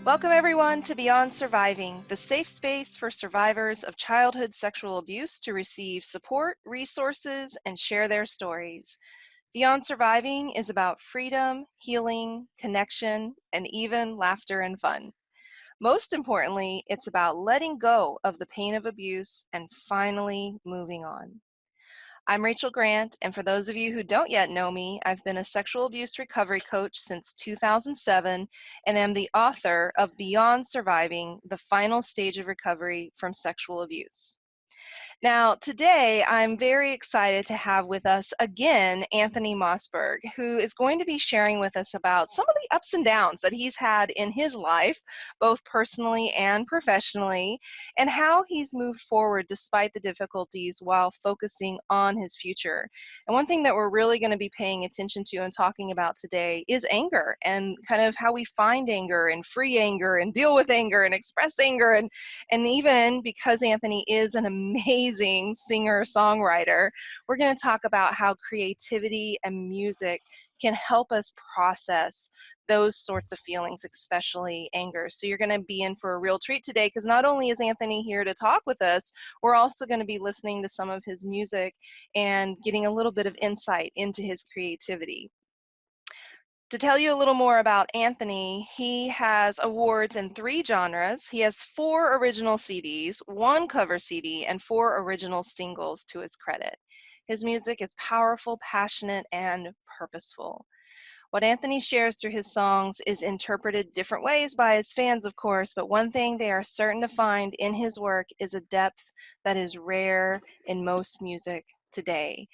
Welcome, everyone, to Beyond Surviving, the safe space for survivors of childhood sexual abuse to receive support, resources, and share their stories. Beyond Surviving is about freedom, healing, connection, and even laughter and fun. Most importantly, it's about letting go of the pain of abuse and finally moving on. I'm Rachel Grant, and for those of you who don't yet know me, I've been a sexual abuse recovery coach since 2007 and am the author of Beyond Surviving, the Final Stage of Recovery from Sexual Abuse. Now, today I'm very excited to have with us again Anthony Mossburg, who is going to be sharing with us about some of the ups and downs that he's had in his life, both personally and professionally, and how he's moved forward despite the difficulties while focusing on his future. And one thing that we're really going to be paying attention to and talking about today is anger and kind of how we find anger and free anger and deal with anger and express anger and even because Anthony is an amazing singer-songwriter, we're going to talk about how creativity and music can help us process those sorts of feelings, especially anger. So you're going to be in for a real treat today because not only is Anthony here to talk with us, we're also going to be listening to some of his music and getting a little bit of insight into his creativity. To tell you a little more about Anthony, he has awards in 3 genres. He has 4 original CDs, 1 cover CD, and 4 original singles to his credit. His music is powerful, passionate, and purposeful. What Anthony shares through his songs is interpreted different ways by his fans, of course, but one thing they are certain to find in his work is a depth that is rare in most music today.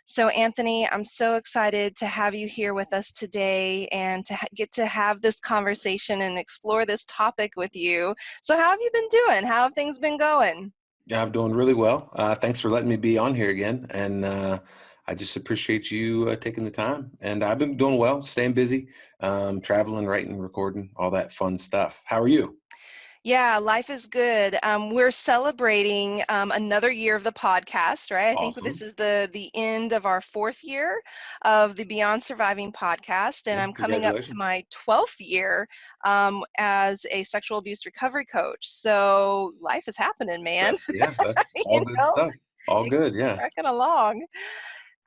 So, Anthony, I'm so excited to have you here with us today and to get to have this conversation and explore this topic with you. So, how have you been doing? How have things been going? Yeah, I'm doing really well. Thanks for letting me be on here again. And I just appreciate you taking the time. And I've been doing well, staying busy, traveling, writing, recording, all that fun stuff. How are you? Yeah, life is good. We're celebrating another year of the podcast, right? I think this Awesome. is the end of our 4th year of the Beyond Surviving podcast, and Yeah, I'm coming up to congratulations. my 12th year as a sexual abuse recovery coach. So life is happening, man. That's You all good know, stuff. All it's good. Yeah. trekking along.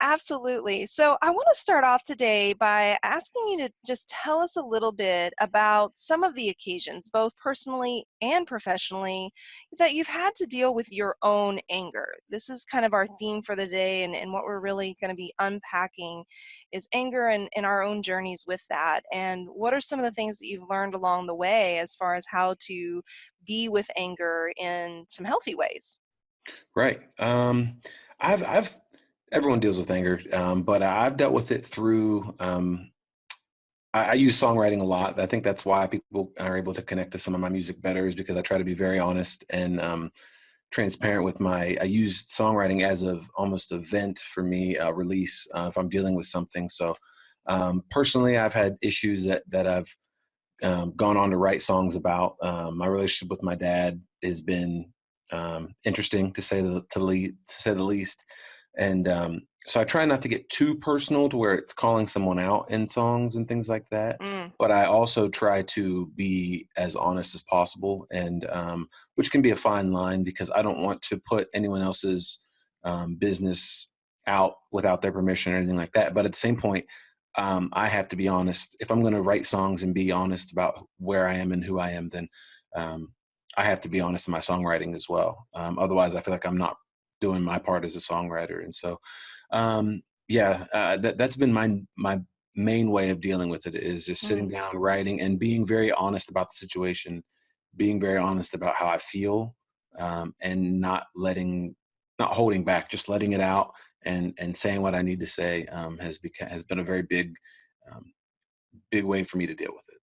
Absolutely. So I want to start off today by asking you to just tell us a little bit about some of the occasions, both personally and professionally, that you've had to deal with your own anger. This is kind of our theme for the day, and what we're really going to be unpacking is anger and our own journeys with that. And what are some of the things that you've learned along the way as far as how to be with anger in some healthy ways? Right. I've everyone deals with anger, but I've dealt with it through I use songwriting a lot. I think that's why people are able to connect to some of my music better is because I try to be very honest and transparent with I use songwriting as of almost a vent for me, a release if I'm dealing with something. So personally, I've had issues that I've gone on to write songs about. My relationship with my dad has been interesting to say the least, and so I try not to get too personal to where it's calling someone out in songs and things like that. Mm, But I also try to be as honest as possible, and which can be a fine line because I don't want to put anyone else's business out without their permission or anything like that. But at the same point, I have to be honest. If I'm going to write songs and be honest about where I am and who I am, then um, I have to be honest in my songwriting as well. Otherwise, I feel like I'm not doing my part as a songwriter. And so, yeah, that's been my main way of dealing with it is just sitting mm. down, writing, and being very honest about the situation, being very honest about how I feel, and not holding back, just letting it out and saying what I need to say has been a very um, big way for me to deal with it.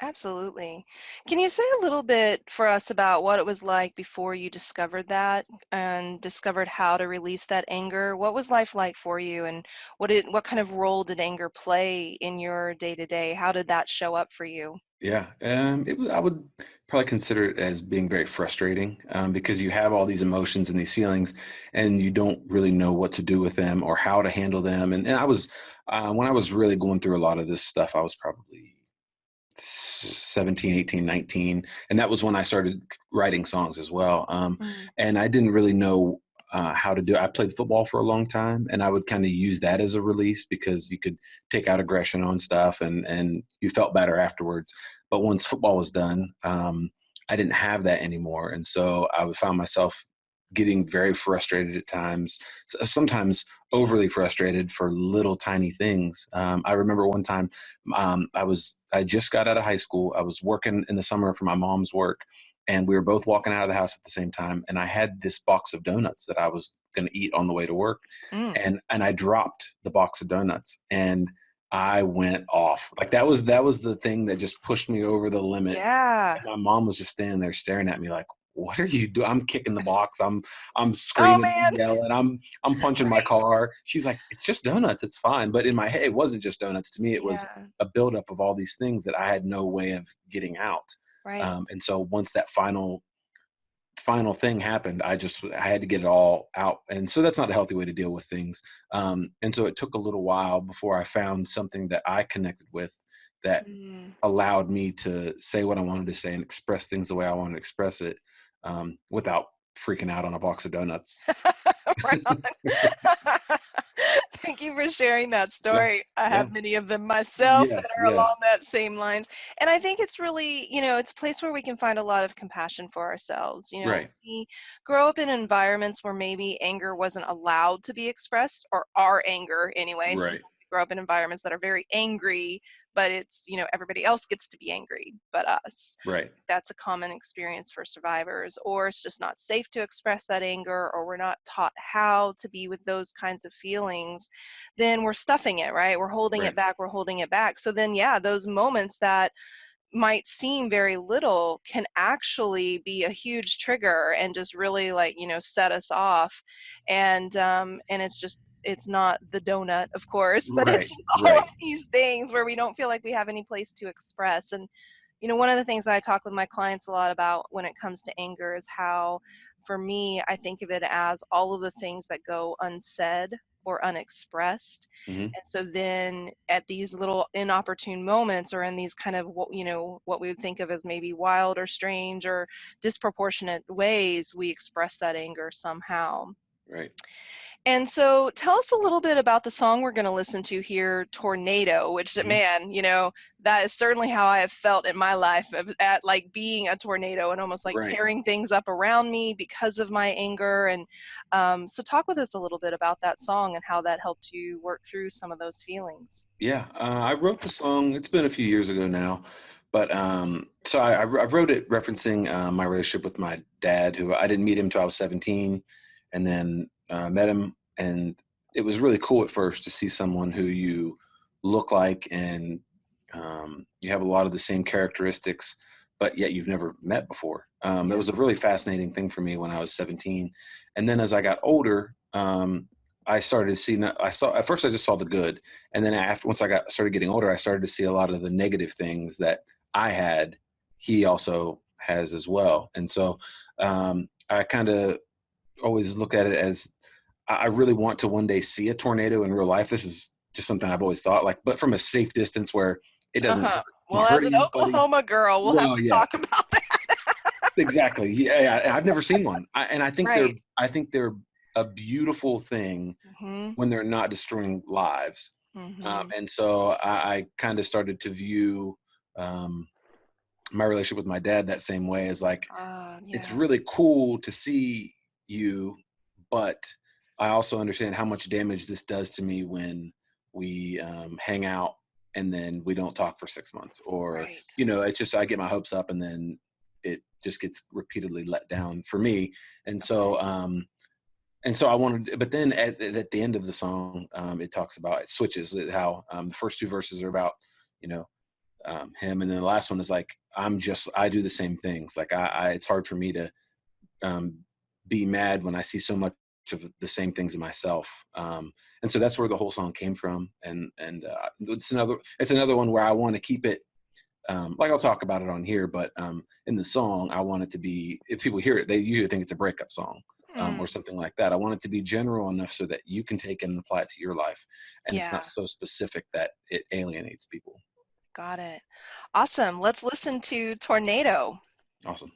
Absolutely. Can you say a little bit for us about what it was like before you discovered that and discovered how to release that anger? What was life like for you, and what kind of role did anger play in your day to day? How did that show up for you? Yeah, I would probably consider it as being very frustrating because you have all these emotions and these feelings, and you don't really know what to do with them or how to handle them. And I was when I was really going through a lot of this stuff, I was probably 17, 18, 19. And that was when I started writing songs as well. Mm. And I didn't really know how to do it. I played football for a long time, and I would kind of use that as a release because you could take out aggression on stuff, and you felt better afterwards. But once football was done, I didn't have that anymore. And so I found myself getting very frustrated at times, sometimes overly frustrated for little tiny things. I remember one time I just got out of high school. I was working in the summer for my mom's work, and we were both walking out of the house at the same time. And I had this box of donuts that I was going to eat on the way to work, Mm. and I dropped the box of donuts, and I went off. Like that was the thing that just pushed me over the limit. Yeah. And my mom was just standing there staring at me like, "What are you doing?" I'm kicking the box. I'm Oh, screaming, I'm man. yelling, I'm punching my Right. car. She's like, "It's just donuts. It's fine." But in my head, it wasn't just donuts. To me, it was Yeah. a buildup of all these things that I had no way of getting out. Right. And so once that final thing happened, I had to get it all out. And so that's not a healthy way to deal with things. And so it took a little while before I found something that I connected with that Mm. allowed me to say what I wanted to say and express things the way I wanted to express it, without freaking out on a box of donuts. Right on. Thank you for sharing that Yeah. story. I Yeah. have many of them myself that Yes. are along Yes. that same lines. And I think it's really, it's a place where we can find a lot of compassion for ourselves. Right. We grow up in environments where maybe anger wasn't allowed to be expressed, or our anger anyway. Sometimes Right. we grow up in environments that are very angry, but it's, everybody else gets to be angry but us. Right. That's a common experience for survivors, or it's just not safe to express that anger, or we're not taught how to be with those kinds of feelings. Then we're stuffing it, right? We're holding it Right. back, we're holding it back. So then, yeah, those moments that might seem very little can actually be a huge trigger and just really, like, set us off. And it's not the donut, of course, but it's Right. just all of Right. these things where we don't feel like we have any place to express. And one of the things that I talk with my clients a lot about when it comes to anger is how, for me, I think of it as all of the things that go unsaid or unexpressed. Hmm. And so then at these little inopportune moments, or in these kind of what we would think of as maybe wild or strange or disproportionate ways, we express that anger somehow. Right. And so tell us a little bit about the song we're going to listen to here, Tornado, which, Hmm. man, that is certainly how I have felt in my life, at like being a tornado and almost like Right. tearing things up around me because of my anger. And so talk with us a little bit about that song and how that helped you work through some of those feelings. Yeah, I wrote the song. It's been a few years ago now, but so I wrote it referencing my relationship with my dad, who I didn't meet him till I was 17, and then met him, and it was really cool at first to see someone who you look like, and you have a lot of the same characteristics, but yet you've never met before. That Yeah. was a really fascinating thing for me when I was 17, and then as I got older, I started to see. I saw at first I just saw the good, and then once I started getting older, I started to see a lot of the negative things that I had. He also has as well, and so I kind of always look at it as I really want to one day see a tornado in real life. This is just something I've always thought, like, but from a safe distance where it doesn't Uh-huh. hurt, Well, as hurt an anybody. Oklahoma girl, we'll have Well, to yeah, talk about that. exactly. Yeah, I've never seen one, and Right. I think they're a beautiful thing Mhm. when they're not destroying lives. Mhm. And so I kind of started to view um, my relationship with my dad that same way, as like, Ah, it's yeah. really cool to see you, but I also understand how much damage this does to me when we hang out and then we don't talk for 6 months, or Right. it's just I get my hopes up and then it just gets repeatedly let down for me. And Okay. so I wanted, but then at the end of the song, it talks about, it switches how the first two verses are about, you know, him. And then the last one is like, I do the same things. Like it's hard for me to um, be mad when I see so much of the same things in myself. And so that's where the whole song came from. And it's another one where I want to keep it, like I'll talk about it on here, but in the song, I want it to be, if people hear it, they usually think it's a breakup song, Mm, or something like that. I want it to be general enough so that you can take it and apply it to your life. And it's not yeah. so specific that it alienates people. Got it. Awesome. Let's listen to Tornado. Awesome.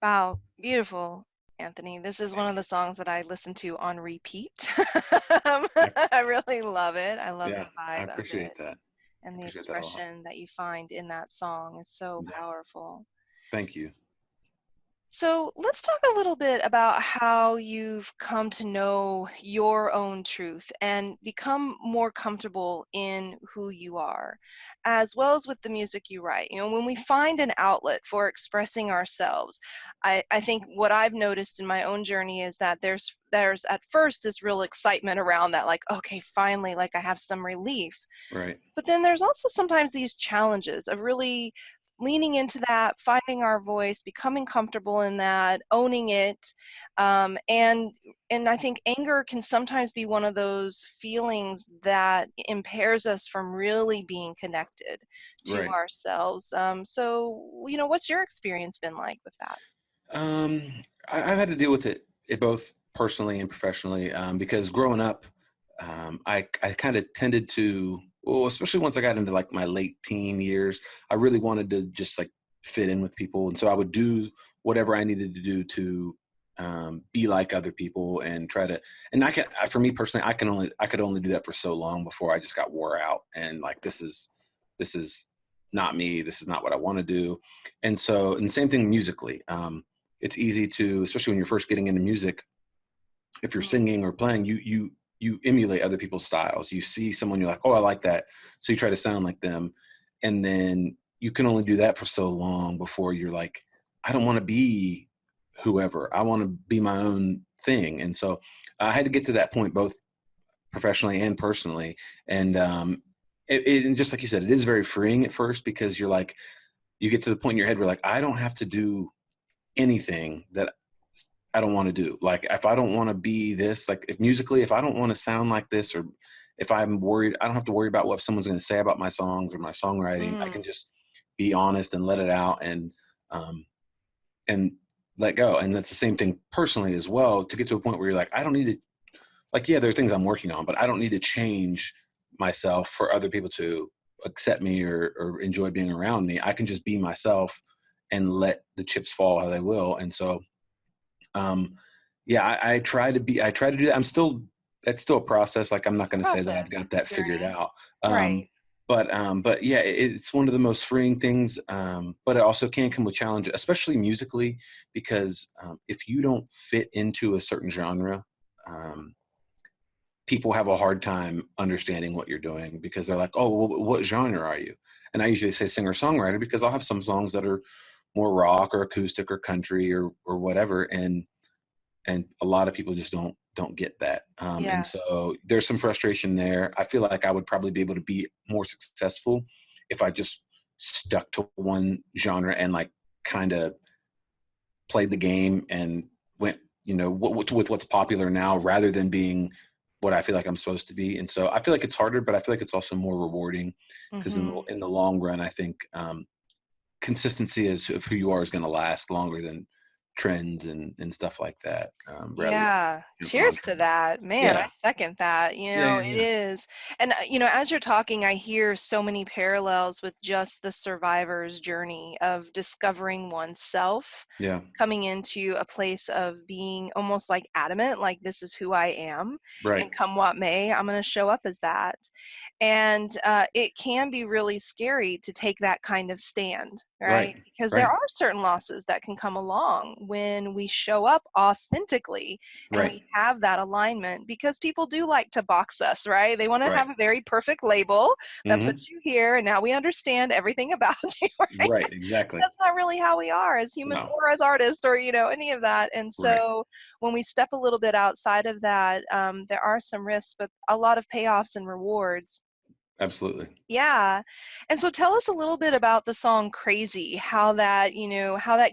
Wow, beautiful, Anthony. This is one Thank of the you. songs that I listen to on repeat. I, I really love it. I love yeah, the I vibe of appreciate it, that. I and the appreciate that a lot. expression that you find in that song is so Yeah. powerful. Thank you. So let's talk a little bit about how you've come to know your own truth and become more comfortable in who you are, as well as with the music you write. You know, when we find an outlet for expressing ourselves, I think what I've noticed in my own journey is that there's at first this real excitement around that, like, okay, finally, like I have some relief. Right. But then there's also sometimes these challenges of really leaning into that, finding our voice, becoming comfortable in that, owning it, and I think anger can sometimes be one of those feelings that impairs us from really being connected to Right. ourselves. So, you know, what's your experience been like with that? I've had to deal with it both personally and professionally, because growing up, I kind of tended to, well, especially once I got into like my late teen years, I really wanted to just like fit in with people, and so I would do whatever I needed to do to be like other people and try to. And for me personally, I could only do that for so long before I just got wore out and like this is not me. This is not what I want to do. And same thing musically. It's easy to, especially when you're first getting into music, if you're Mm. singing or playing, you emulate other people's styles. You see someone, you're like, oh, I like that, so you try to sound like them, and then you can only do that for so long before you're like, I don't want to be whoever. I want to be my own thing. And so I had to get to that point, both professionally and personally. And and just like you said, it is very freeing at first because you're like, you get to the point in your head where like, I don't have to do anything that I don't want to do. Like if I don't want to be this, like if musically, if I don't want to sound like this, or if I'm worried, I don't have to worry about what someone's going to say about my songs or my songwriting. I can Mm. just be honest and let it out um, and let go. And that's the same thing personally as well, to get to a point where you're like, I don't need to, like, yeah, there are things I'm working on, but I don't need to change myself for other people to accept me or enjoy being around me. I can just be myself and let the chips fall how they will. And so um, yeah, I try to do that. That's still a process. Like I'm not going to say that I've Process got that figured journey. out. Right. But yeah, it's one of the most freeing things. But it also can come with challenge, especially musically, because if you don't fit into a certain genre, um, people have a hard time understanding what you're doing because they're like, oh, well, what genre are you? And I usually say singer songwriter because I'll have some songs that are more rock or acoustic or country or whatever, and a lot of people just don't get that, and Yeah. so there's some frustration there. I feel like I would probably be able to be more successful if I just stuck to one genre and like kind of played the game and went, with what's popular now rather than being what I feel like I'm supposed to be. And so I feel like it's harder, but I feel like it's also more rewarding because Hmm. in the long run, I think consistency of who you are is going to last longer than trends and stuff like that, rather than Yeah. jumping on Cheers to trends. that. Man, I Yeah, second that. yeah, yeah, It yeah, is. And, as you're talking, I hear so many parallels with just the survivor's journey of discovering oneself, yeah. coming into a place of being almost like adamant, like, this is who I am, and Right, come what may, I'm going to show up as that. And it can be really scary to take that kind of stand, right, right? Because there right, are certain losses that can come along when we show up authentically and right, we have that alignment, because people do like to box us, right? They want to right. have a very perfect label that Hmm. puts you here, and now we understand everything about you, right? Right, exactly. That's not really how we are as humans No, or as artists, or any of that. And right, so when we step a little bit outside of that, there are some risks, but a lot of payoffs and rewards. absolutely. Yeah. And so tell us a little bit about the song Crazy, how that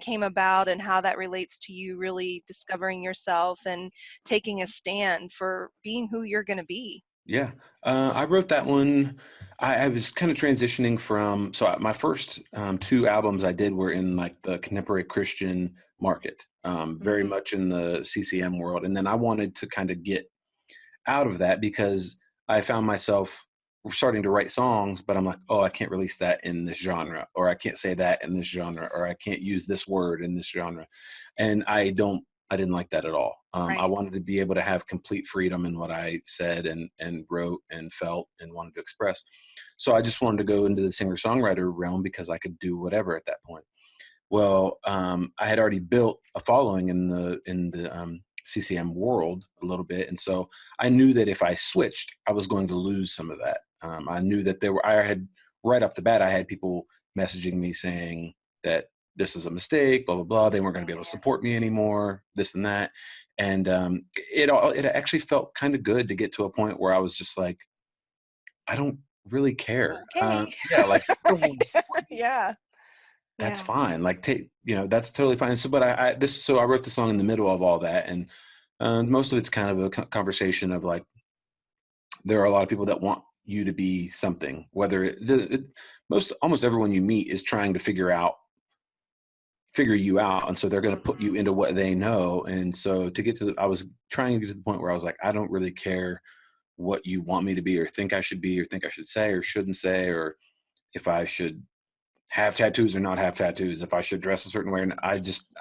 came about and how that relates to you really discovering yourself and taking a stand for being who you're going to be. Yeah, I wrote that one. I was kind of transitioning from, so my first two albums I did were in like the contemporary Christian market, very Mhm. much in the CCM world, and then I wanted to kind of get out of that because I found myself starting to write songs, but I'm like, oh, I can't release that in this genre, or I can't say that in this genre, or I can't use this word in this genre. And I didn't like that at all. I Right. wanted to be able to have complete freedom in what I said and wrote and felt and wanted to express. So I just wanted to go into the singer songwriter realm because I could do whatever at that point. Well, I had already built a following in the CCM world a little bit, and so I knew that if I switched, I was going to lose some of that. I knew that I had right off the bat, I had people messaging me saying that this is a mistake, blah blah blah. They weren't going to be able to Man. support me anymore, this and that, and it actually felt kind of good to get to a point where I was just like, I don't really care. Okay. Yeah, like if you don't want to support me, Yeah. that's Yeah. fine. Like, take, that's totally fine. So, but so I wrote the song in the middle of all that. And most of it's kind of a conversation of like, there are a lot of people that want you to be something, whether almost everyone you meet is trying to figure out figure you out, and so they're going to put you Mhm. into what they know. And so to get to I was trying to get to the point where I was like, I don't really care what you want me to be, or think I should be, or think I should say or shouldn't say, or if I should have tattoos or not have tattoos, if I should dress a certain way. And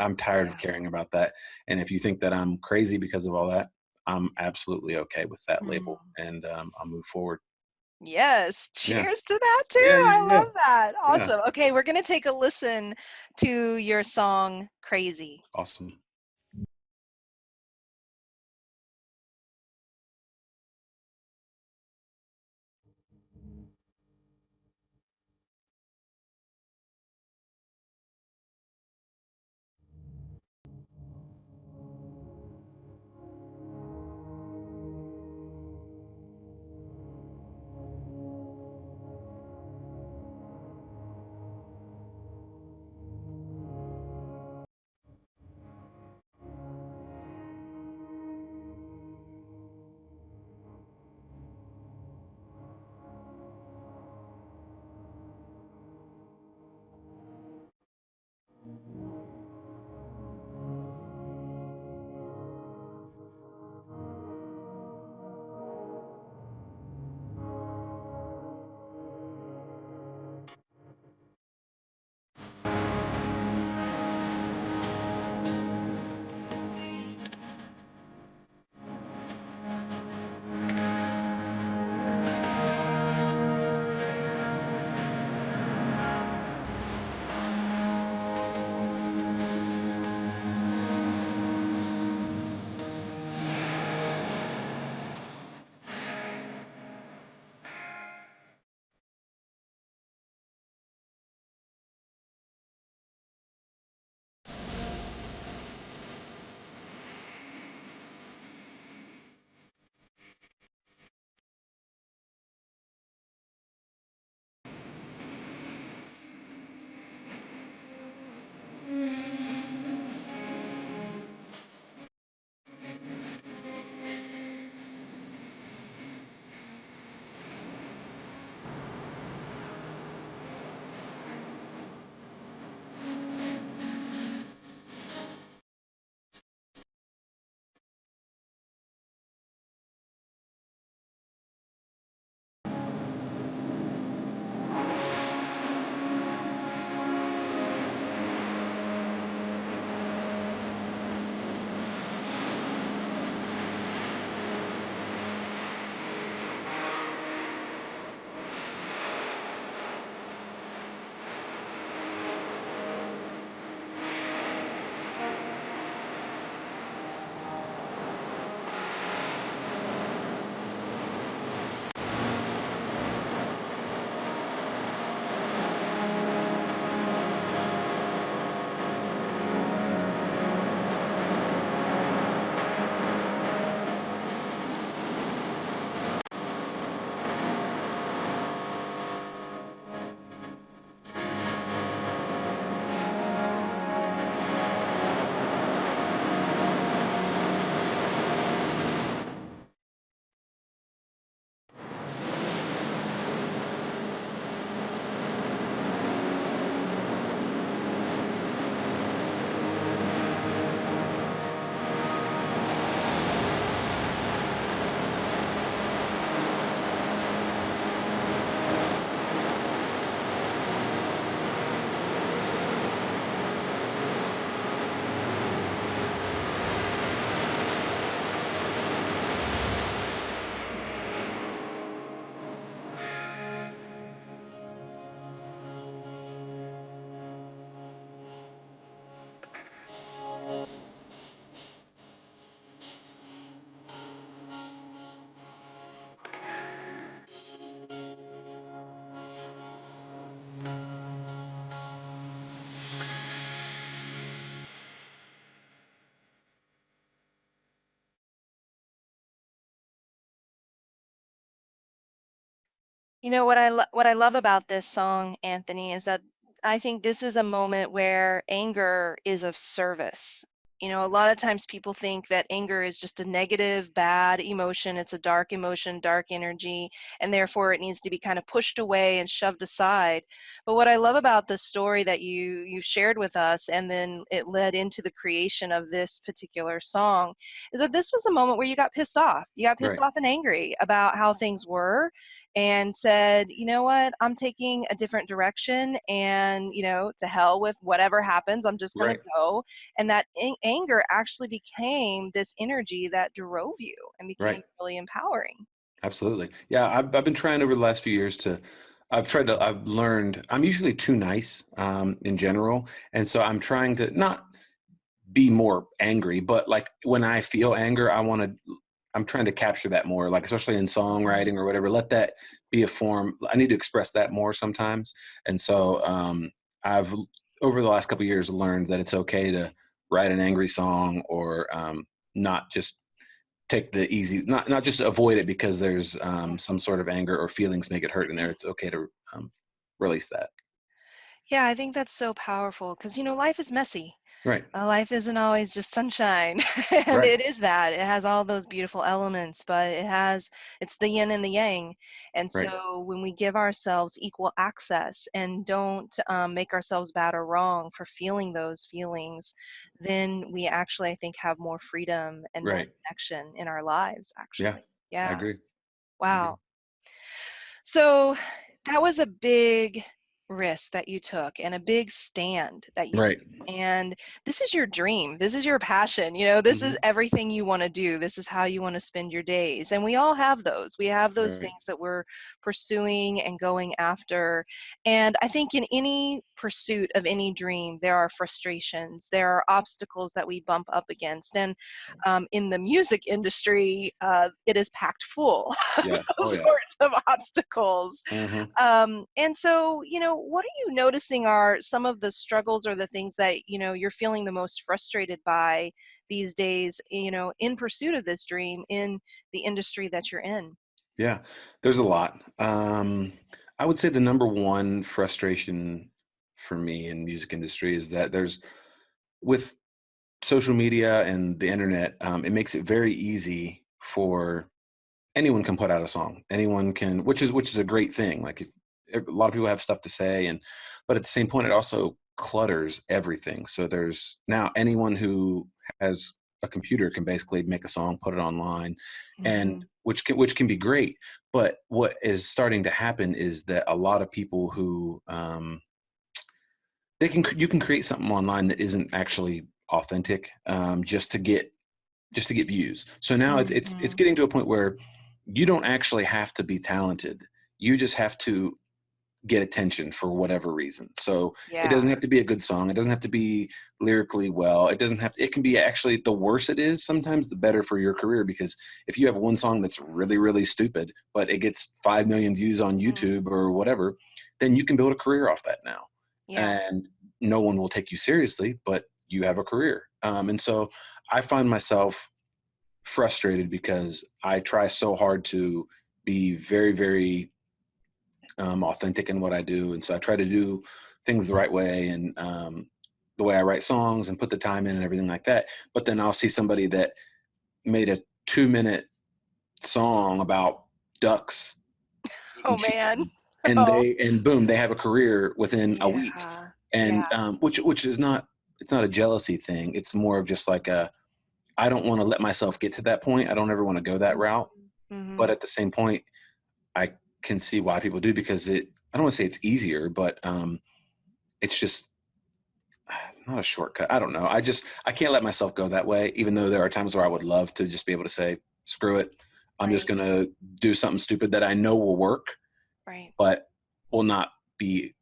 I'm tired of Yeah. caring about that. And if you think that I'm crazy because of all that, I'm absolutely okay with that label, Mm. and I'll move forward. Yes, Yeah. cheers to that too. Yeah. I Yeah. love that. Yeah. Awesome. Okay, we're going to take a listen to your song Crazy. Awesome. You know what I love about this song, Anthony, is that I think this is a moment where anger is of service. You know, a lot of times people think that anger is just a negative, bad emotion. It's a dark emotion, dark energy, and therefore it needs to be kind of pushed away and shoved aside. But what I love about the story that you shared with us, and then it led into the creation of this particular song, is that this was a moment where you got pissed off. You got pissed Right. off and angry about how things were, and said, you know what, I'm taking a different direction, and to hell with whatever happens. I'm just going to Right. go, and that anger actually became this energy that drove you and became Right. really empowering. Absolutely. Yeah, I've been trying over the last few years to. I've learned. I'm usually too nice in general, and so I'm trying to not be more angry, but like when I feel anger, I'm trying to capture that more, like especially in Mhm. songwriting or whatever. Let that be a form. I need to express that more sometimes. And so I've over the last couple of years learned that it's okay to write an angry song or not just take the easy, not just avoid it because there's some sort of anger or feelings make it hurt in there. It's okay to release that. Yeah, I think that's so powerful because, life is messy. Right. Life isn't always just sunshine. And Right. it is that. It has all those beautiful elements, but it's the yin and the yang. And Right. so when we give ourselves equal access and don't make ourselves bad or wrong for feeling those feelings, then we actually, I think, have more freedom and more Right. connection in our lives, Yeah. actually. I Yeah. agree. I agree. Wow. So that was a big risk that you took and a big stand that you took. Right. And this is your dream. This is your passion. This is Mhm. everything you want to do. This is how you want to spend your days. And we all have those. We have those Right. things that we're pursuing and going after. And I think in any pursuit of any dream, there are frustrations, there are obstacles that we bump up against. And in the music industry, it is packed full Yes. Oh, those yeah. sorts of obstacles. Mhm. And so, what are you noticing are some of the struggles or the things that, you're feeling the most frustrated by these days, in pursuit of this dream in the industry that you're in? Yeah. There's a lot. I would say the number one frustration for me in music industry is that there's with social media and the internet, it makes it very easy for anyone can put out a song. Anyone can, which is a great thing. Like if a lot of people have stuff to say, and but at the same point, it also clutters everything. So there's now anyone who has a computer can basically make a song, put it online, and Hmm. which can be great. But what is starting to happen is that a lot of people who you can create something online that isn't actually authentic just to get views. So now it's Hmm. getting to a point where you don't actually have to be talented. You just have to get attention for whatever reason. So it Yeah. doesn't have to be a good song. It doesn't have to be lyrically well. It doesn't have to, it can be actually the worse it is, sometimes the better for your career because if you have one song that's really, really stupid, but it gets 5 million views on Mm. YouTube or whatever, then you can build a career off that now. Yeah. And no one will take you seriously, but you have a career. And so I find myself frustrated because I try so hard to be very, very authentic in what I do, and so I try to do things the right way and the way I write songs and put the time in and everything like that. But then I'll see somebody that made a 2 minute song about ducks Oh eating man. chicken, and Oh. and boom, they have a career within a week. Yeah. And Yeah. which is not it's not a jealousy thing. It's more of just like a I don't want to let myself get to that point. I don't ever want to go that route. But Hmm. at the same point, I can see why people do because I don't want to say it's easier, but it's just not a shortcut. I don't know. I can't let myself go that way, even though there are times where I would love to just be able to say, screw it. I'm just Right. going to do something stupid that I know will work, Right. but will not be,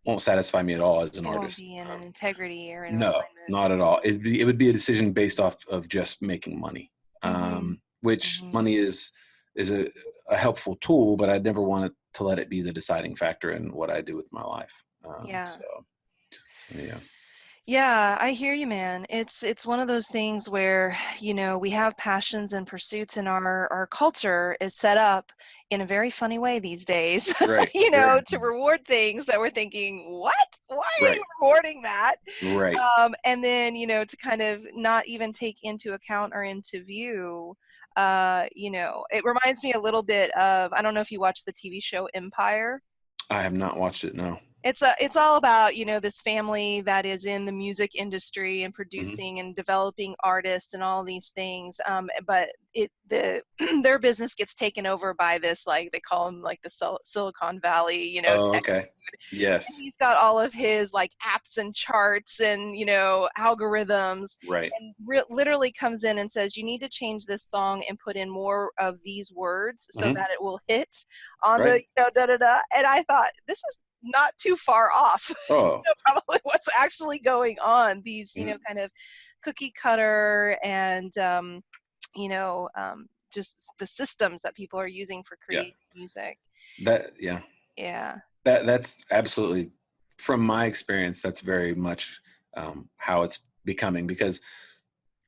won't satisfy me at all as an It won't artist. be in an integrity or in No, alignment. not at all. It would be a decision based off of just making money, Hmm. which Hmm. money is a helpful tool, but I'd never want it to let it be the deciding factor in what I do with my life. Yeah. So yeah, Yeah, I hear you, man. It's one of those things where, we have passions and pursuits, and our culture is set up in a very funny way these days, Right. Very. to reward things that we're thinking, what? Why are you Right. rewarding that? Right. And then, to kind of not even take into account or into view, it reminds me a little bit of, I don't know if you watch the TV show Empire. I have not watched it. No. It's all about, this family that is in the music industry and Hmm. producing and developing artists and all these things. But their business gets taken over by this, like they call them like the Silicon Valley, Oh, tech. okay. And Yes. he's got all of his like apps and charts and, algorithms, Right. and literally comes in and says, you need to change this song and put in more of these words so Hmm. that it will hit on the, Right. da da da. And I thought, this is not too far off Oh. probably what's actually going on. These, Mhm. kind of cookie cutter and, you know, um, just the systems that people are using for Yeah. creating music. Yeah. Yeah. That's absolutely, from my experience, that's very much how it's becoming, because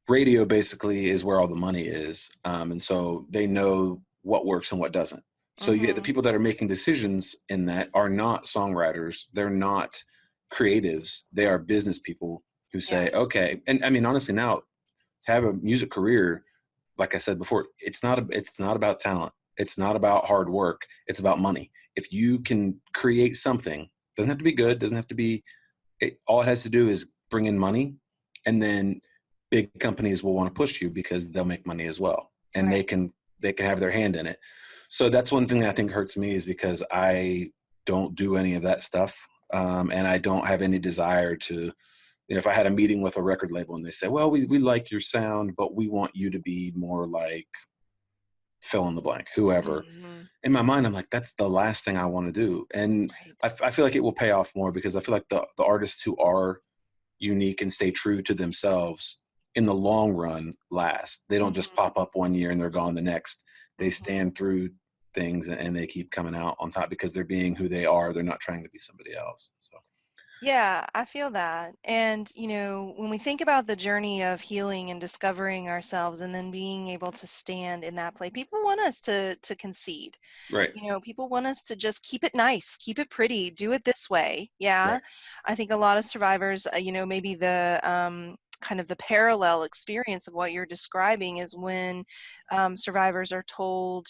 radio basically is where all the money is, and so they know what works and what doesn't. So you get the Hmm. people that are making decisions in that are not songwriters, they're not creatives, they are business people who Yeah. say, okay, and I mean honestly now, to have a music career, like I said before, it's not about talent. It's not about hard work. It's about money. If you can create something, doesn't have to be good, doesn't have to be, all it has to do is bring in money, and then big companies will want to push you because they'll make money as well, and Right. they can have their hand in it. So that's one thing that I think hurts me, is because I don't do any of that stuff, and I don't have any desire to, if I had a meeting with a record label and they say, well, we like your sound, but we want you to be more like fill in the blank, whoever. Hmm. In my mind, I'm like, that's the last thing I want to do. And Right. I feel like it will pay off more, because I feel like the artists who are unique and stay true to themselves in the long run last. They don't just Hmm. pop up one year and they're gone the next. They Hmm. stand through things, and they keep coming out on top because they're being who they are. They're not trying to be somebody else. So, Yeah, I feel that. And, when we think about the journey of healing and discovering ourselves and then being able to stand in that place, people want us to concede. right, People want us to just keep it nice, keep it pretty, do it this way. right, Yeah. I think a lot of survivors, maybe the kind of the parallel experience of what you're describing is when survivors are told,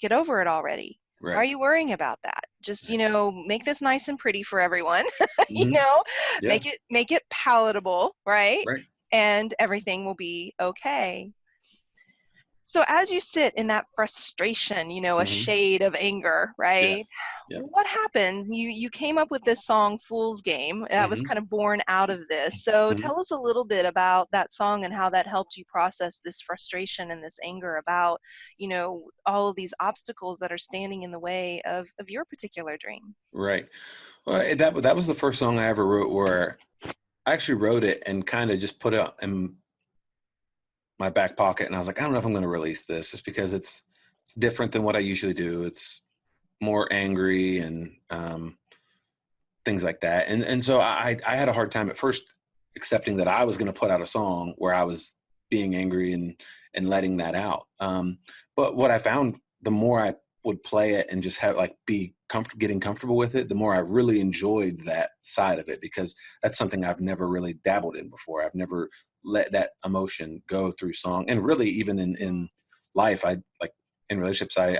get over it already. Why are right. you worrying about that? Just, Right. make this nice and pretty for everyone. you Hmm. know, Yeah. make it palatable, right? Right. And everything will be okay. So as you sit in that frustration, a Hmm. shade of anger, right? Yes. Yeah. What happens? You came up with this song Fool's Game that was Hmm. kind of born out of this. So Hmm. tell us a little bit about that song and how that helped you process this frustration and this anger about, all of these obstacles that are standing in the way of your particular dream. Right. Well, that was the first song I ever wrote, where I actually wrote it and kind of just put it in my back pocket, and I was like, I don't know if I'm going to release this, just because it's different than what I usually do. It's more angry and things like that, and so I had a hard time at first accepting that I was going to put out a song where I was being angry and letting that out. But what I found, the more I would play it and just have like be comfortable, getting comfortable with it, the more I really enjoyed that side of it, because that's something I've never really dabbled in before. I've never let that emotion go through song, and really even in life, I like in relationships, I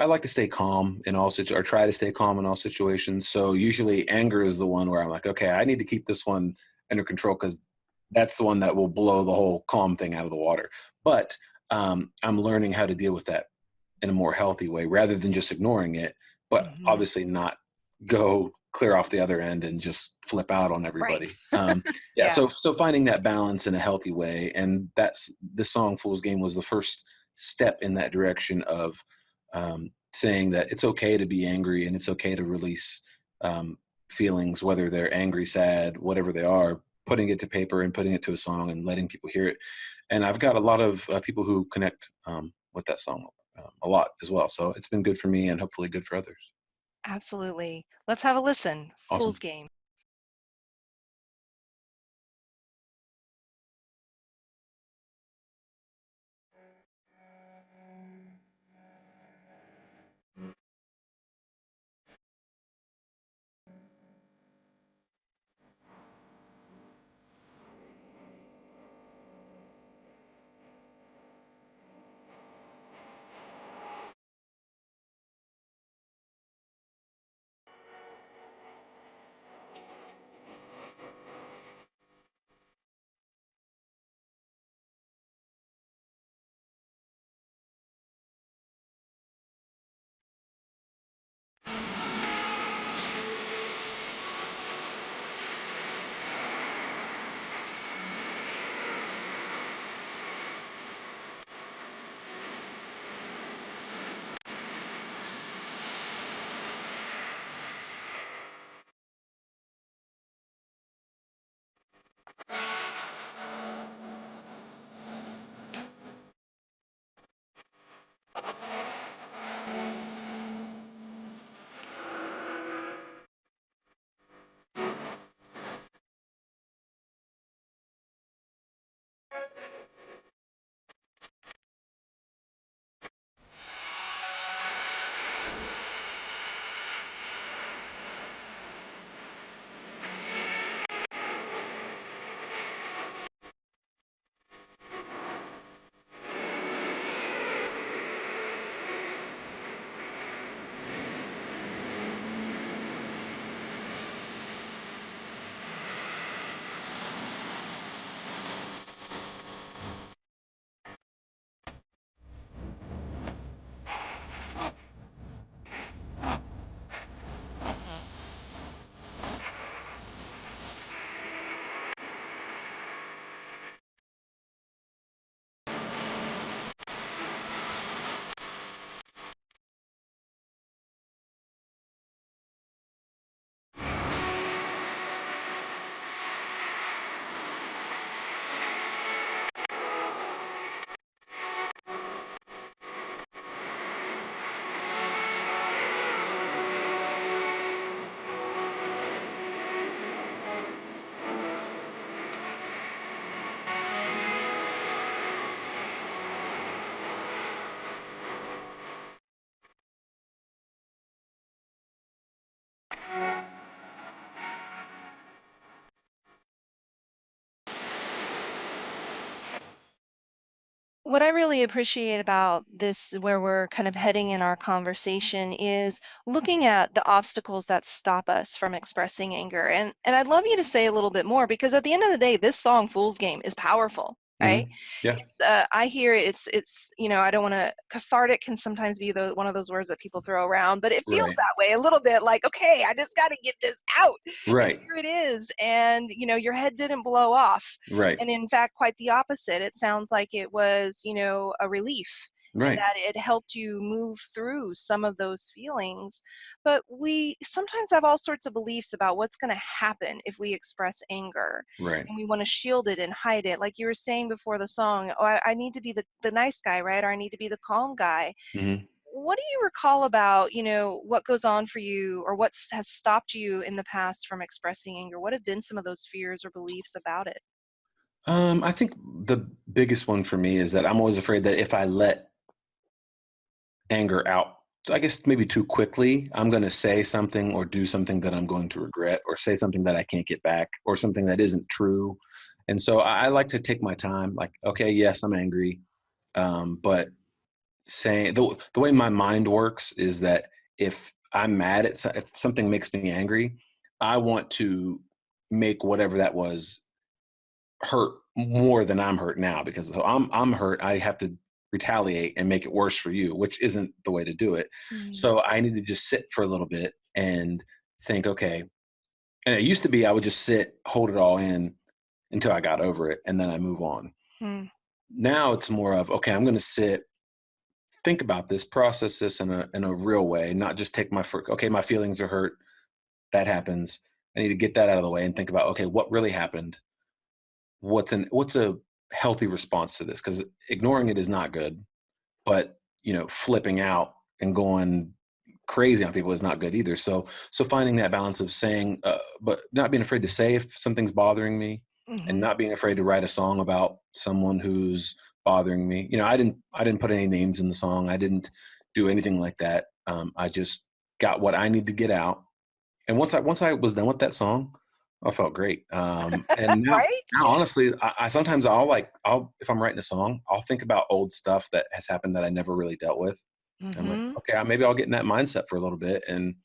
like to stay calm in all situations, or try to stay calm in all situations. So usually anger is the one where I'm like, okay, I need to keep this one under control, because that's the one that will blow the whole calm thing out of the water. But I'm learning how to deal with that in a more healthy way, rather than just ignoring it, but Hmm. obviously not go clear off the other end and just flip out on Right. everybody. Yeah. Yeah. So finding that balance in a healthy way, and that's the song "Fool's Game" was the first step in that direction of saying that it's okay to be angry, and it's okay to release feelings, whether they're angry, sad, whatever they are, putting it to paper and putting it to a song and letting people hear it. And I've got a lot of people who connect with that song a lot as well. So it's been good for me, and hopefully good for others. Absolutely. Let's have a listen. Fool's Awesome. Game. What I really appreciate about this, where we're kind of heading in our conversation, is looking at the obstacles that stop us from expressing anger. And I'd love you to say a little bit more because at the end of the day, this song "Fool's Game" is powerful, right? Yeah. It's I hear it. It's I don't want to cathartic can sometimes be one of those words that people throw around, but it feels Right. that way a little bit. Like, okay, I just got to get this out, and Right. here it is. And your head didn't blow off, Right. and in fact, quite the opposite. It sounds like it was a relief. And Right. that it helped you move through some of those feelings. But we sometimes have all sorts of beliefs about what's going to happen if we express anger, Right. and we want to shield it and hide it. Like you were saying before the song, oh, I need to be the nice guy, right? Or I need to be the calm guy. hmm What do you recall about, what goes on for you or has stopped you in the past from expressing anger? What have been some of those fears or beliefs about it? I think the biggest one for me is that I'm always afraid that if I let anger out, I guess maybe too quickly, I'm going to say something or do something that I'm going to regret, or say something that I can't get back, or something that isn't true. And so I like to take my time. Like, okay, yes, I'm angry, but saying the way my mind works is that if I'm mad at if something makes me angry, I want to make whatever that was hurt more than I'm hurt now, because if I'm hurt, I have to retaliate and make it worse for you, which isn't the way to do it. Mm, So I need to just sit for a little bit and think, okay. And it used to be I would just sit, hold it all in until I got over it, and then I move on. mm, Now it's more of, okay, I'm going to sit, think about this, process this in a real way, not just take okay, my feelings are hurt, that happens. I need to get that out of the way and think about, okay, what really happened? What's a healthy response to this? Because ignoring it is not good, but flipping out and going crazy on people is not good either. So finding that balance of saying, but not being afraid to say if something's bothering me, and mhm, not being afraid to write a song about someone who's bothering me. I didn't put any names in the song. I didn't do anything like that. I just got what I need to get out, and once I was done with that song, I felt great. And right? now honestly, I sometimes I'll if I'm writing a song, I'll think about old stuff that has happened that I never really dealt with. I'm like, Mhm, okay, maybe I'll get in that mindset for a little bit and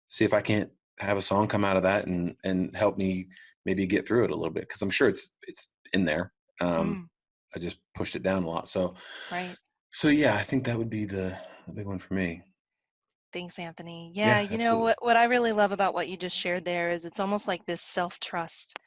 see if I can't have a song come out of that and help me maybe get through it a little bit, because I'm sure it's in there. Um, mm, I just pushed it down a lot. right. So yeah, I think that would be the big one for me. Thanks, Anthony. Yeah, Yeah, absolutely. what I really love about what you just shared there is it's almost like this self-trust.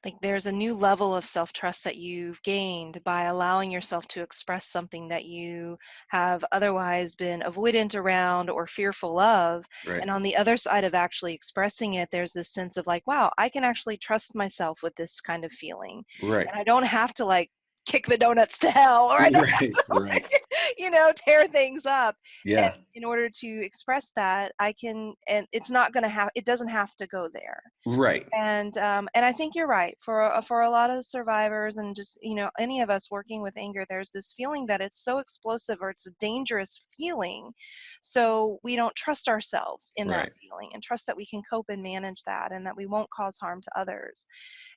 Like there's a new level of self-trust that you've gained by allowing yourself to express something that you have otherwise been avoidant around or fearful of. Right. And on the other side of actually expressing it, there's this sense of like, wow, I can actually trust myself with this kind of feeling. Right. And I don't have to like kick the donuts to hell, or I don't have Right. to Right. like, tear things up. And Yeah. in order to express that, I can, and it's not going to have, it doesn't have to go there. Right. And I think you're right. For a lot of survivors and just any of us working with anger, there's this feeling that it's so explosive or it's a dangerous feeling, so we don't trust ourselves in that Right. feeling and trust that we can cope and manage that and that we won't cause harm to others.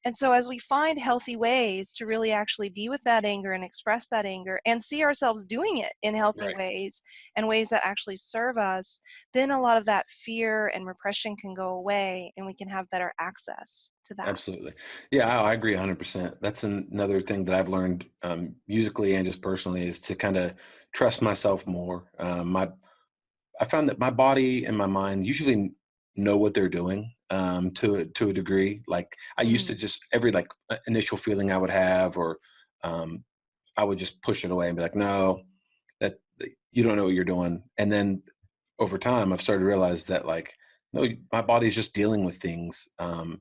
And so, as we find healthy ways to really actually be with that anger and express that anger and see ourselves doing it in healthy Right. ways and ways that actually serve us, then a lot of that fear and repression can go away and we can have better access to that. Absolutely. Yeah, I agree 100%. That's another thing that I've learned, musically and just personally, is to kind of trust myself more. I found that my body and my mind usually know what they're doing, to a degree. Like I used Mm, to just every like initial feeling I would have, or um, I would just push it away and be like, no, that you don't know what you're doing. And then over time, I've started to realize that, like, no, my body's just dealing with things,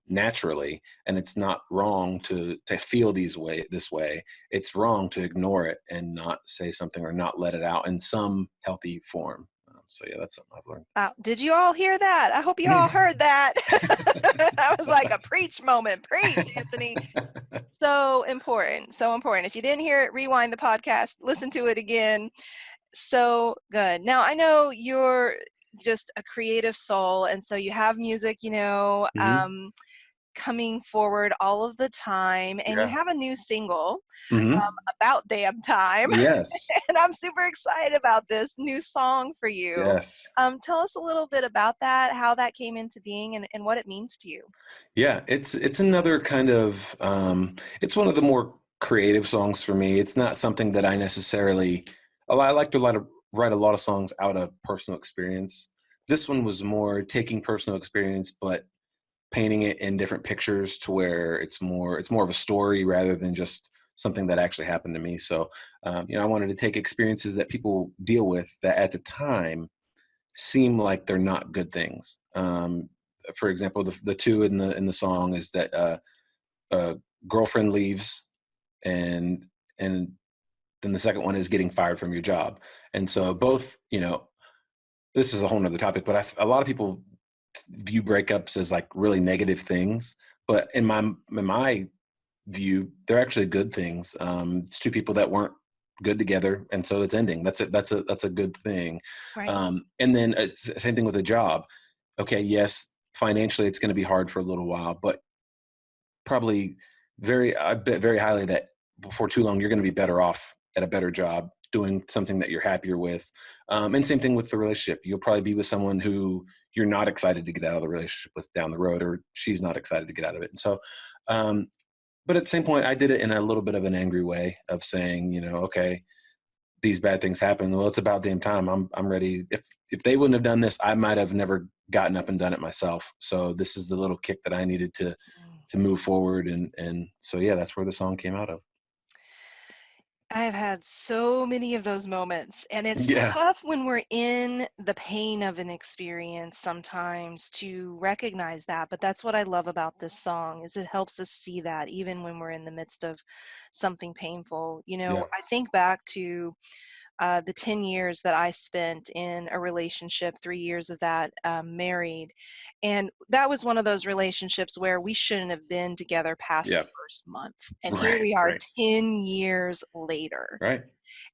naturally, and it's not wrong to feel this way. It's wrong to ignore it and not say something or not let it out in some healthy form. So yeah, that's something I've learned. wow. Did you all hear that? I hope you all heard that. That was like a preach moment. Preach, Anthony. So important. So important. If you didn't hear it, rewind the podcast, listen to it again. So good. Now, I know you're just a creative soul, and so you have music, Mhm. coming forward all of the time, and you Yeah. have a new single, Hmm. About Damn Time. Yes. And I'm super excited about this new song for you. Yes. Tell us a little bit about that, how that came into being, and what it means to you. Yeah, it's another kind of it's one of the more creative songs for me. It's not something that I necessarily I like to write a lot of songs out of personal experience. This one was more taking personal experience but painting it in different pictures to where it's more of a story rather than just something that actually happened to me. So I wanted to take experiences that people deal with that at the time seem like they're not good things. For example, the two in the song is that a girlfriend leaves, and and then the second one is getting fired from your job. And so both, this is a whole nother topic, but a lot of people view breakups as like really negative things. But in my view, they're actually good things. It's two people that weren't good together, and so it's ending. That's a good thing. Right. And then same thing with a job. Okay, yes, financially it's going to be hard for a little while, but probably I bet very highly that before too long you're going to be better off at a better job doing something that you're happier with. And same thing with the relationship. You'll probably be with someone who you're not excited to get out of the relationship with down the road, or she's not excited to get out of it. And so um, but at the same point, I did it in a little bit of an angry way of saying, okay, these bad things happen. Well, it's about damn time. I'm ready. If they wouldn't have done this, I might have never gotten up and done it myself. So this is the little kick that I needed to move forward. And so yeah, that's where the song came out of. I've had so many of those moments, and it's Yeah. tough when we're in the pain of an experience sometimes to recognize that, but that's what I love about this song is it helps us see that even when we're in the midst of something painful. Yeah. I think back to the 10 years that I spent in a relationship, 3 years of that married. And that was one of those relationships where we shouldn't have been together past the Yeah. first month. And here Right. we are Right. 10 years later. Right.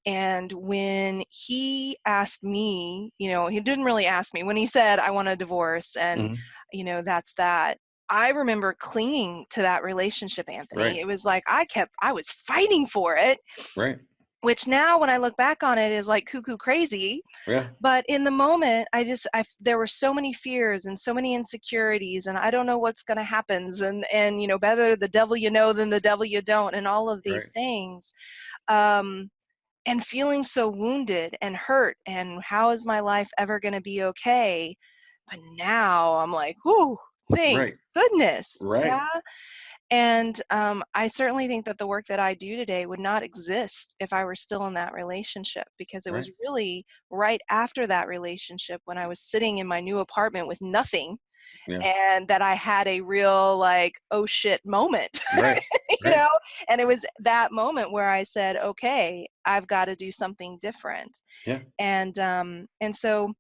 And when he asked me, he didn't really ask me, when he said, I want a divorce, and, Hmm. that's that. I remember clinging to that relationship, Right. Anthony. It was like I was fighting for it, Right. which now when I look back on it is like cuckoo crazy. Yeah. But in the moment, there were so many fears and so many insecurities, and I don't know what's going to happen. And, better the devil you know than the devil you don't, and all of Right. these things. Um, and feeling so wounded and hurt, and how is my life ever going to be okay? But now I'm like, whoo, thank Right. goodness. Right. Yeah. And I certainly think that the work that I do today would not exist if I were still in that relationship, because it Right. was really right after that relationship when I was sitting in my new apartment with nothing, Yeah. and that I had a real like, oh shit moment, Right. you Right. know? And it was that moment where I said, okay, I've got to do something different. Yeah. And so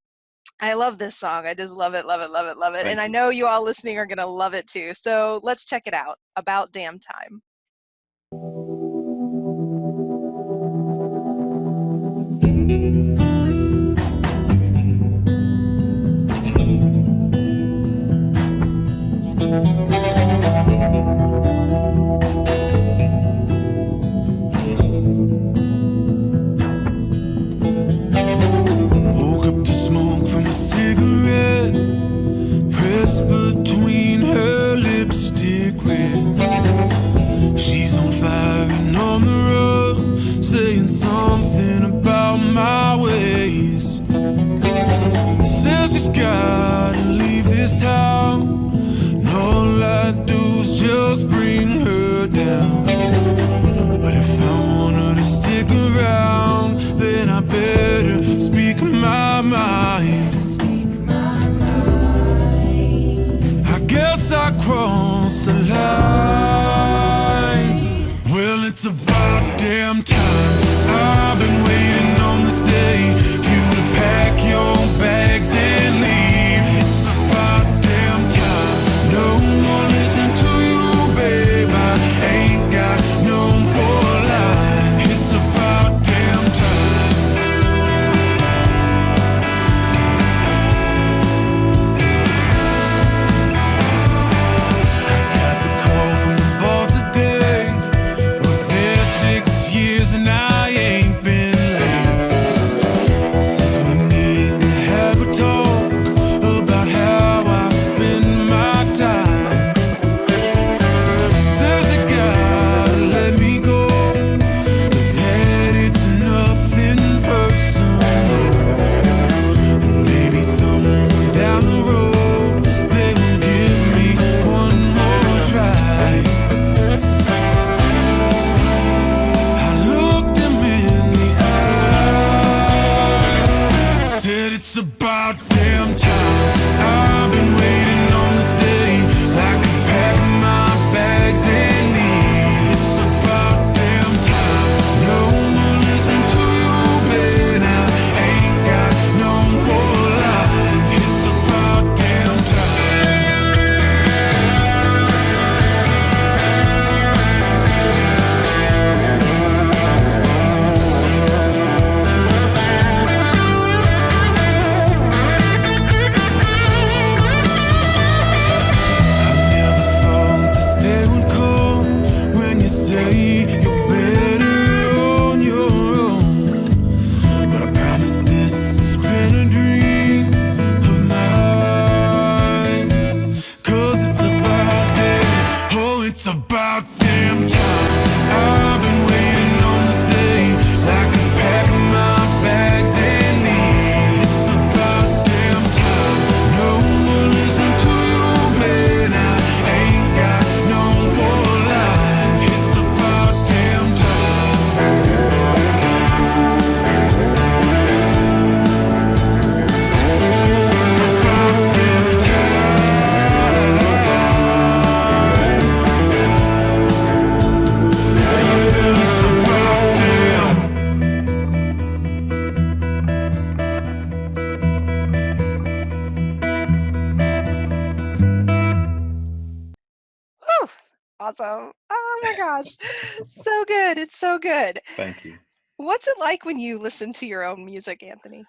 I love this song. I just love it, love it, love it, love it. And Thank I you. know you all listening are going to love it too. So let's check it out. About Damn Time. Woke up to smoke from a cigarette, pressed between her lipstick rest. She's on fire and on the road, saying something about my ways. Says she's gotta leave this town, and all I do is just bring her down. But if I want her to stick around, then I better speak my mind. I guess I crossed the line. Well, it's about damn time. I've been waiting on this day for you to pack your bags and leave. It's about damn time. No more listening to you, babe. I ain't got no more line. It's about damn awesome. Oh my gosh. So good. It's so good. Thank you. What's it like when you listen to your own music, Anthony?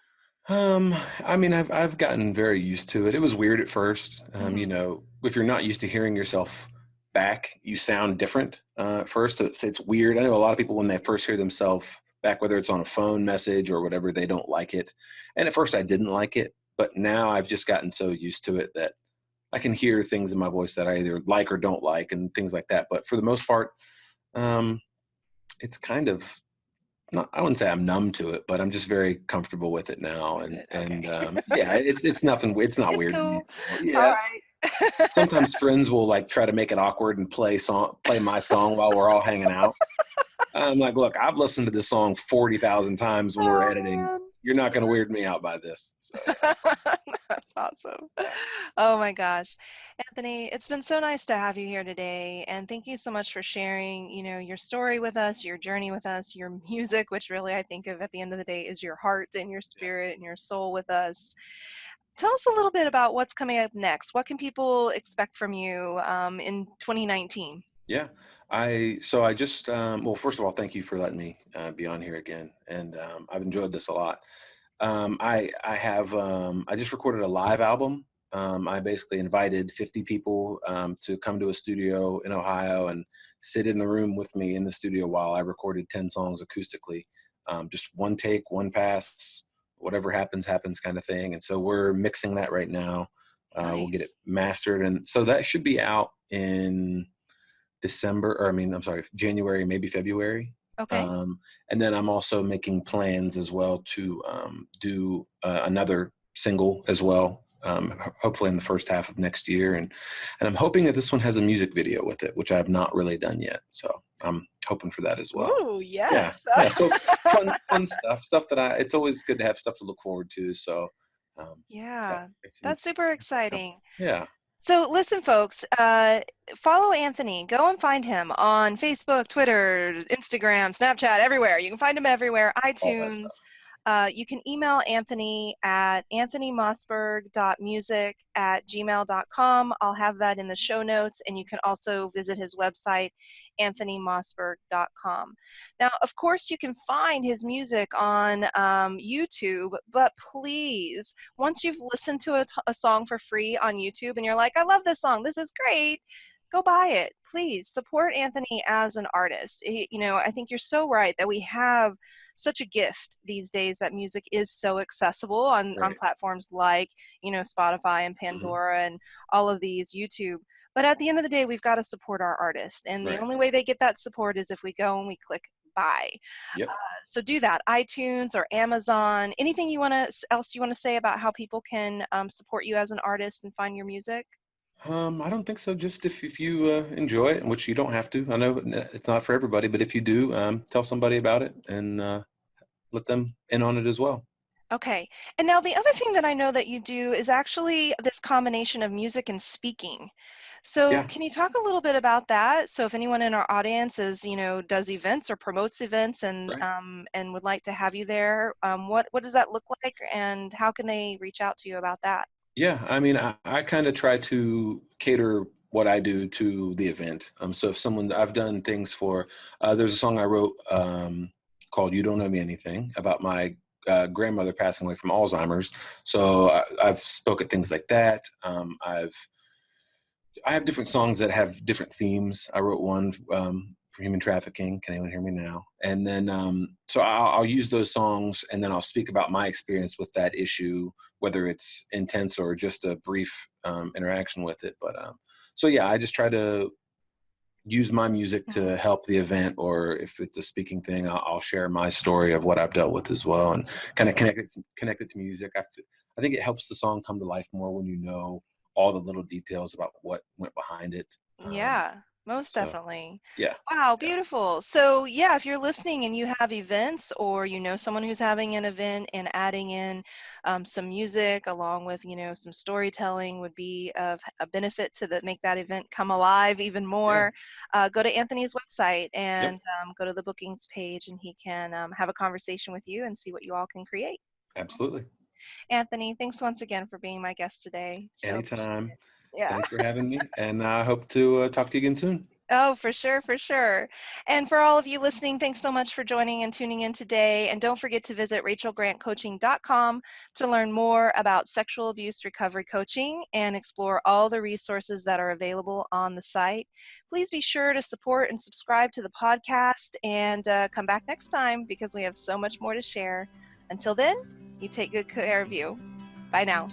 Um, I mean, I've gotten very used to it. It was weird at first. You Mhm. know, if you're not used to hearing yourself back, you sound different at first. So it's weird. I know a lot of people when they first hear themselves back, whether it's on a phone message or whatever, they don't like it. And at first, I didn't like it, but now I've just gotten so used to it that I can hear things in my voice that I either like or don't like, and things like that. But for the most part, um, it's kind of not, I wouldn't say I'm numb to it, but I'm just very comfortable with it now. With And it. Okay. yeah, it's nothing. It's not It's weird to me cool. anymore. All Yeah. right. Sometimes friends will like try to make it awkward and play my song while we're all hanging out. I'm like, look, I've listened to this song 40,000 times when we're Oh editing. man. You're not going to weird me out by this. So yeah, That's awesome. yeah, Oh my gosh. Anthony, it's been so nice to have you here today. And thank you so much for sharing, your story with us, your journey with us, your music, which really I think of at the end of the day is your heart and your yeah. spirit and your soul with us. Tell us a little bit about what's coming up next. What can people expect from you in 2019? Yeah. I just well, first of all, thank you for letting me be on here again, and I've enjoyed this a lot. I just recorded a live album. I basically invited 50 people to come to a studio in Ohio and sit in the room with me in the studio while I recorded 10 songs acoustically. Just one take, one pass, whatever happens, happens kind of thing. And so we're mixing that right now. We'll get it Nice. mastered. And so that should be out in December, or I mean, I'm sorry, January, maybe February. Okay. Um, and then I'm also making plans as well to do another single as well, hopefully in the first half of next year. And I'm hoping that this one has a music video with it, which I have not really done yet. So I'm hoping for that as well. Ooh, Yeah, yes. yeah. So fun stuff that it's always good to have stuff to look forward to. So yeah, Yeah, that's it's super exciting. yeah, So listen, folks, follow Anthony. Go and find him on Facebook, Twitter, Instagram, Snapchat, everywhere. You can find him everywhere, all that stuff. iTunes. You can email Anthony at anthonymossberg.music@gmail.com. I'll have that in the show notes, and you can also visit his website, anthonymossberg.com. Now, of course, you can find his music on YouTube, but please, once you've listened to a song for free on YouTube and you're like, I love this song, this is great, go buy it. Please support Anthony as an artist. I think you're so right that we have such a gift these days that music is so accessible on Right. platforms like, Spotify and Hmm. Pandora and all of these, YouTube. But at the end of the day, we've got to support our artists. And the Right. only way they get that support is if we go and we click buy. Yep. So do that. iTunes or Amazon. Anything else you want to say about how people can support you as an artist and find your music? I don't think so. Just if you enjoy it, which you don't have to. I know it's not for everybody, but if you do, tell somebody about it and let them in on it as well. Okay. And now the other thing that I know that you do is actually this combination of music and speaking. So Yeah, can you talk a little bit about that? So if anyone in our audience does events or promotes events right. and would like to have you there, what does that look like, and how can they reach out to you about that? Yeah, I mean, I kind of try to cater what I do to the event. So if I've done things for, there's a song I wrote called "You Don't Owe Me Anything" about my grandmother passing away from Alzheimer's. So I've spoke at things like that. I have different songs that have different themes. I wrote one for human trafficking. Can anyone hear me now? And then, so I'll use those songs, and then I'll speak about my experience with that issue, whether it's intense or just a brief interaction with it. But so yeah, I just try to use my music Mhm. to help the event, or if it's a speaking thing, I'll share my story of what I've dealt with as well, and kind of connect it to music. I think it helps the song come to life more when you know all the little details about what went behind it. Yeah, most So definitely. yeah, Wow, yeah, beautiful. So, yeah, if you're listening and you have events or you know someone who's having an event and adding in some music along with, some storytelling would be of a benefit to make that event come alive even yeah, more, go to Anthony's website yep, and go to the bookings page and he can have a conversation with you and see what you all can create. absolutely. Anthony, thanks once again for being my guest today. So appreciate Anytime. it. Yeah. Thanks for having me, and I hope to talk to you again soon. Oh, for sure, for sure. And for all of you listening, thanks so much for joining and tuning in today. And don't forget to visit rachelgrantcoaching.com to learn more about sexual abuse recovery coaching and explore all the resources that are available on the site. Please be sure to support and subscribe to the podcast and come back next time because we have so much more to share. Until then, you take good care of you. Bye now.